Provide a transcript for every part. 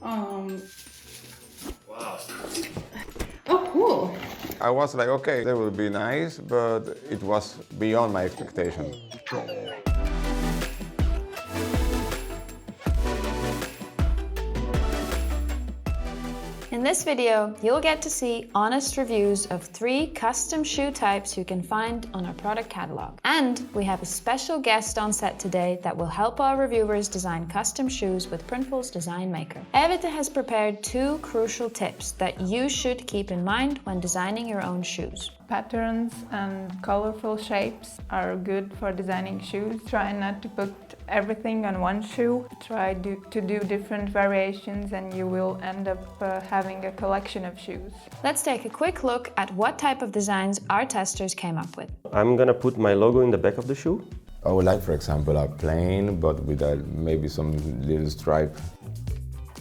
Wow. Oh, cool. I was like, okay, that will be nice, but it was beyond my expectation. In this video, you'll get to see honest reviews of 3 custom shoe types you can find on our product catalog. And we have a special guest on set today that will help our reviewers design custom shoes with Printful's Design Maker. Evita has prepared 2 crucial tips that you should keep in mind when designing your own shoes. Patterns and colorful shapes are good for designing shoes. Try not to put everything on one shoe. Try to do different variations and you will end up having a collection of shoes. Let's take a quick look at what type of designs our testers came up with. I'm gonna put my logo in the back of the shoe. I would like, for example, a plain, but with maybe some little stripe.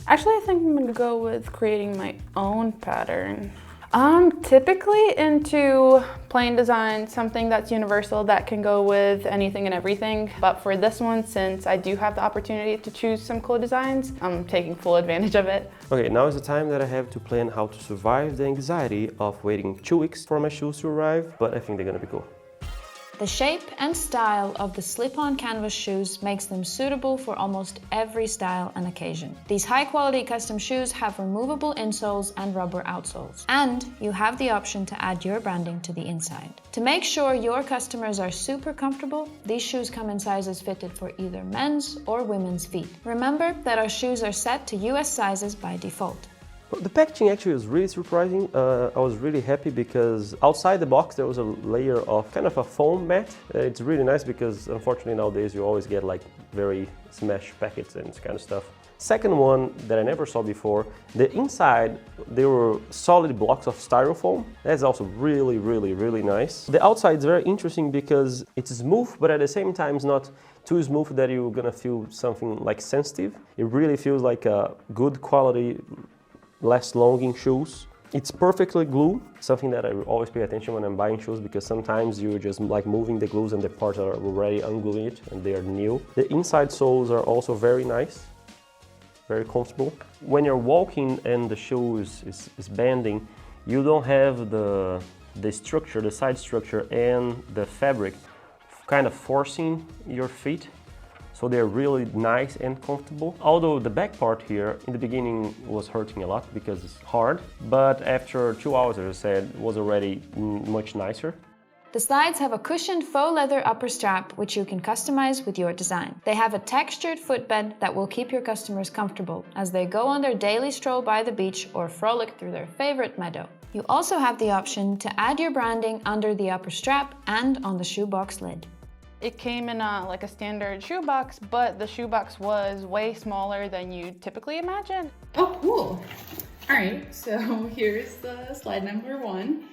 Actually, I think I'm gonna go with creating my own pattern. I'm typically into plain design, something that's universal that can go with anything and everything. But for this one, since I do have the opportunity to choose some cool designs, I'm taking full advantage of it. Okay, now is the time that I have to plan how to survive the anxiety of waiting 2 weeks for my shoes to arrive, but I think they're gonna be cool. The shape and style of the slip-on canvas shoes makes them suitable for almost every style and occasion. These high-quality custom shoes have removable insoles and rubber outsoles, and you have the option to add your branding to the inside. To make sure your customers are super comfortable, these shoes come in sizes fitted for either men's or women's feet. Remember that our shoes are set to US sizes by default. The packaging actually was really surprising. I was really happy because outside the box there was a layer of kind of a foam mat. It's really nice because unfortunately nowadays you always get like very smashed packets and this kind of stuff. Second one that I never saw before, the inside there were solid blocks of styrofoam. That's also really nice. The outside is very interesting because it's smooth, but at the same time it's not too smooth that you're gonna feel something like sensitive. It really feels like a good quality, less longing shoes. It's perfectly glued, something that I always pay attention when I'm buying shoes because sometimes you're just like moving the glues and the parts are already unglued and they are new. The inside soles are also very nice, very comfortable. When you're walking and the shoe is bending, you don't have the structure, the side structure and the fabric kind of forcing your feet. So they're really nice and comfortable. Although the back part here in the beginning was hurting a lot because it's hard, but after 2 hours, as I said, was already much nicer. The slides have a cushioned faux leather upper strap which you can customize with your design. They have a textured footbed that will keep your customers comfortable as they go on their daily stroll by the beach or frolic through their favorite meadow. You also have the option to add your branding under the upper strap and on the shoebox lid. It came in like a standard shoebox, but the shoebox was way smaller than you typically imagine. Oh, cool. All right, so here's the slide number 1.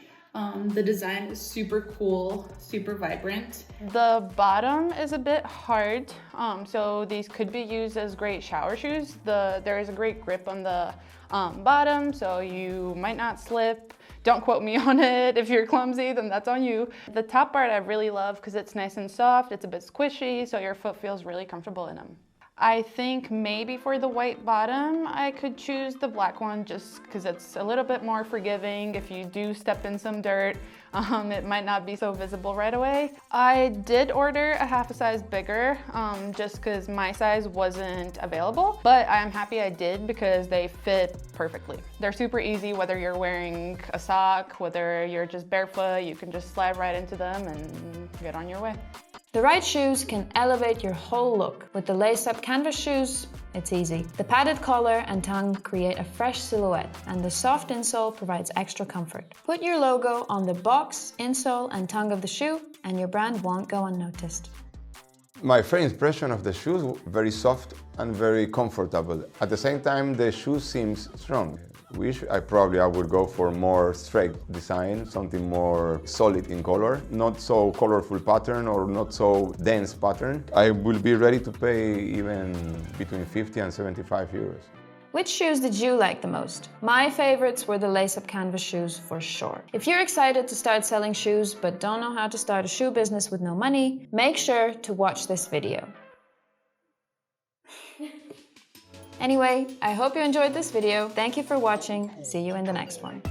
The design is super cool, super vibrant. The bottom is a bit hard, so these could be used as great shower shoes. There is a great grip on the bottom, so you might not slip. Don't quote me on it. If you're clumsy, then that's on you. The top part I really love because it's nice and soft. It's a bit squishy, so your foot feels really comfortable in them. I think maybe for the white bottom, I could choose the black one just because it's a little bit more forgiving. If you do step in some dirt, it might not be so visible right away. I did order a half a size bigger just because my size wasn't available, but I'm happy I did because they fit perfectly. They're super easy, whether you're wearing a sock, whether you're just barefoot, you can just slide right into them and get on your way. The right shoes can elevate your whole look. With the lace-up canvas shoes, it's easy. The padded collar and tongue create a fresh silhouette, and the soft insole provides extra comfort. Put your logo on the box, insole, and tongue of the shoe, and your brand won't go unnoticed. My first impression of the shoes, very soft and very comfortable. At the same time, the shoe seems strong. I would go for more straight design, something more solid in color, not so colorful pattern or not so dense pattern. I will be ready to pay even between 50 and 75 euros. Which shoes did you like the most? My favorites were the lace-up canvas shoes for sure. If you're excited to start selling shoes but don't know how to start a shoe business with no money, make sure to watch this video. Anyway, I hope you enjoyed this video. Thank you for watching. See you in the next one.